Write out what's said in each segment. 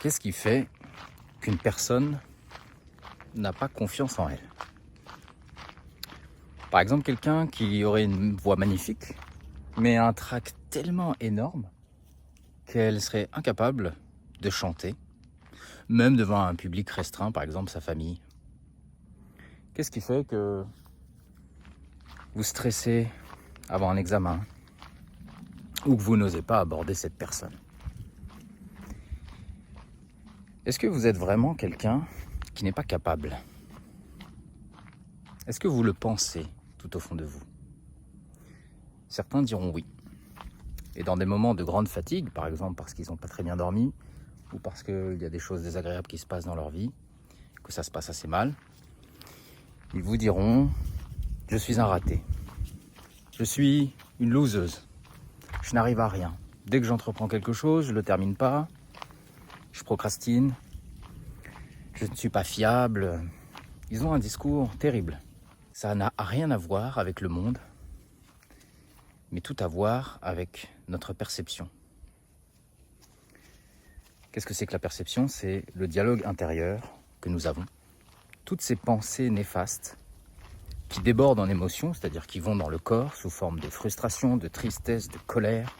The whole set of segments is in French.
Qu'est-ce qui fait qu'une personne n'a pas confiance en elle? Par exemple, quelqu'un qui aurait une voix magnifique, mais un trac tellement énorme qu'elle serait incapable de chanter, même devant un public restreint, par exemple sa famille. Qu'est-ce qui fait que vous stressez avant un examen ou que vous n'osez pas aborder cette personne? Est-ce que vous êtes vraiment quelqu'un qui n'est pas capable? Est-ce que vous le pensez tout au fond de vous? Certains diront oui. Et dans des moments de grande fatigue, par exemple parce qu'ils n'ont pas très bien dormi, ou parce qu'il y a des choses désagréables qui se passent dans leur vie, que ça se passe assez mal, ils vous diront « Je suis un raté. Je suis une loseuse. Je n'arrive à rien. Dès que j'entreprends quelque chose, je ne le termine pas. Je procrastine. Je ne suis pas fiable. » Ils ont un discours terrible. Ça n'a rien à voir avec le monde, mais tout à voir avec notre perception. Qu'est-ce que c'est que la perception? C'est le dialogue intérieur que nous avons. Toutes ces pensées néfastes qui débordent en émotions, c'est-à-dire qui vont dans le corps sous forme de frustration, de tristesse, de colère.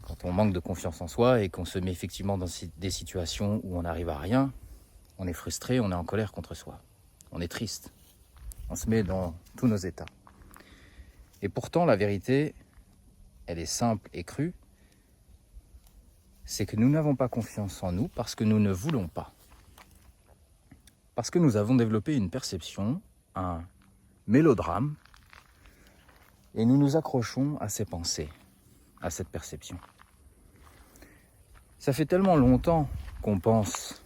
Quand on manque de confiance en soi et qu'on se met effectivement dans des situations où on n'arrive à rien, on est frustré, on est en colère contre soi. On est triste. On se met dans tous nos états. Et pourtant, la vérité, elle est simple et crue, c'est que nous n'avons pas confiance en nous parce que nous ne voulons pas. Parce que nous avons développé une perception, un mélodrame, et nous nous accrochons à ces pensées, à cette perception. Ça fait tellement longtemps qu'on pense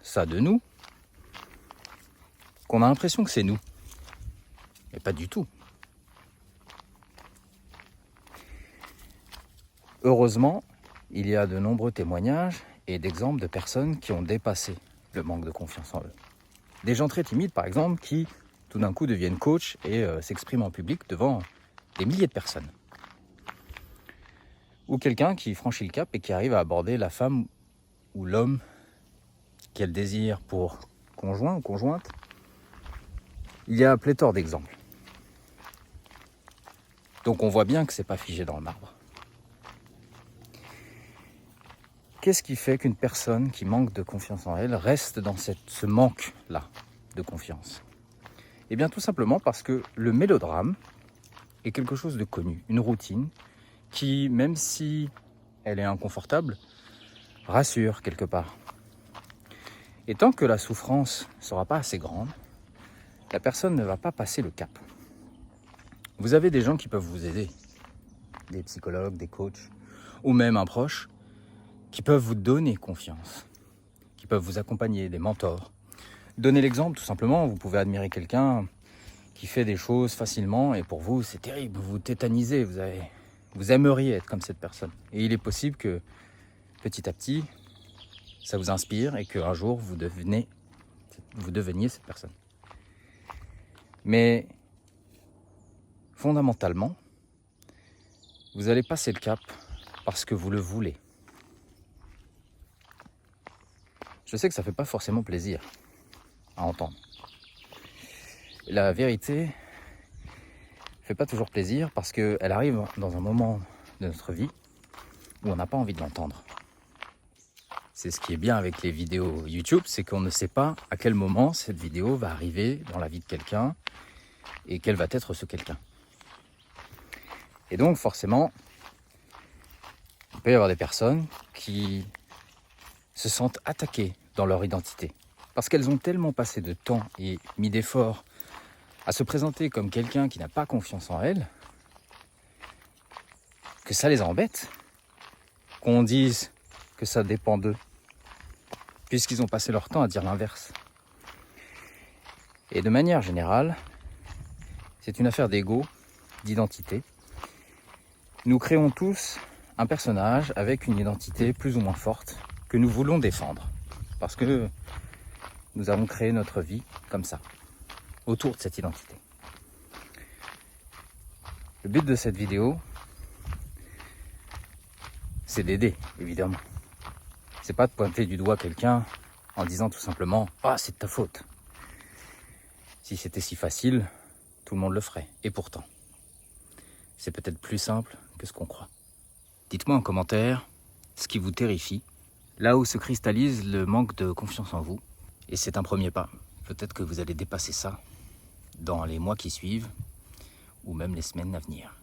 ça de nous, qu'on a l'impression que c'est nous. Mais pas du tout. Heureusement, il y a de nombreux témoignages et d'exemples de personnes qui ont dépassé le manque de confiance en eux. Des gens très timides, par exemple, qui tout d'un coup deviennent coachs et s'expriment en public devant des milliers de personnes. Ou quelqu'un qui franchit le cap et qui arrive à aborder la femme ou l'homme qu'elle désire pour conjoint ou conjointe. Il y a pléthore d'exemples. Donc on voit bien que c'est pas figé dans le marbre. Qu'est-ce qui fait qu'une personne qui manque de confiance en elle reste dans ce manque-là de confiance? Eh bien tout simplement parce que le mélodrame est quelque chose de connu, une routine qui, même si elle est inconfortable, rassure quelque part. Et tant que la souffrance ne sera pas assez grande, la personne ne va pas passer le cap. Vous avez des gens qui peuvent vous aider, des psychologues, des coachs, ou même un proche, qui peuvent vous donner confiance, qui peuvent vous accompagner, des mentors. Donnez l'exemple, tout simplement, vous pouvez admirer quelqu'un qui fait des choses facilement, et pour vous, c'est terrible, vous vous tétanisez, vous aimeriez être comme cette personne. Et il est possible que, petit à petit, ça vous inspire, et qu'un jour, vous deveniez cette personne. Mais, fondamentalement, vous allez passer le cap parce que vous le voulez. Je sais que ça ne fait pas forcément plaisir à entendre. La vérité ne fait pas toujours plaisir parce qu'elle arrive dans un moment de notre vie où on n'a pas envie de l'entendre. C'est ce qui est bien avec les vidéos YouTube, c'est qu'on ne sait pas à quel moment cette vidéo va arriver dans la vie de quelqu'un et quel va être ce quelqu'un. Et donc forcément, il peut y avoir des personnes qui se sentent attaquées dans leur identité. Parce qu'elles ont tellement passé de temps et mis d'efforts à se présenter comme quelqu'un qui n'a pas confiance en elles, que ça les embête, qu'on dise que ça dépend d'eux, puisqu'ils ont passé leur temps à dire l'inverse. Et de manière générale, c'est une affaire d'ego, d'identité. Nous créons tous un personnage avec une identité plus ou moins forte que nous voulons défendre. Parce que nous avons créé notre vie comme ça, autour de cette identité. Le but de cette vidéo, c'est d'aider, évidemment. C'est pas de pointer du doigt quelqu'un en disant tout simplement « Ah, c'est de ta faute ». Si c'était si facile, tout le monde le ferait. Et pourtant, c'est peut-être plus simple que ce qu'on croit. Dites-moi en commentaire ce qui vous terrifie, là où se cristallise le manque de confiance en vous. Et c'est un premier pas. Peut-être que vous allez dépasser ça dans les mois qui suivent ou même les semaines à venir.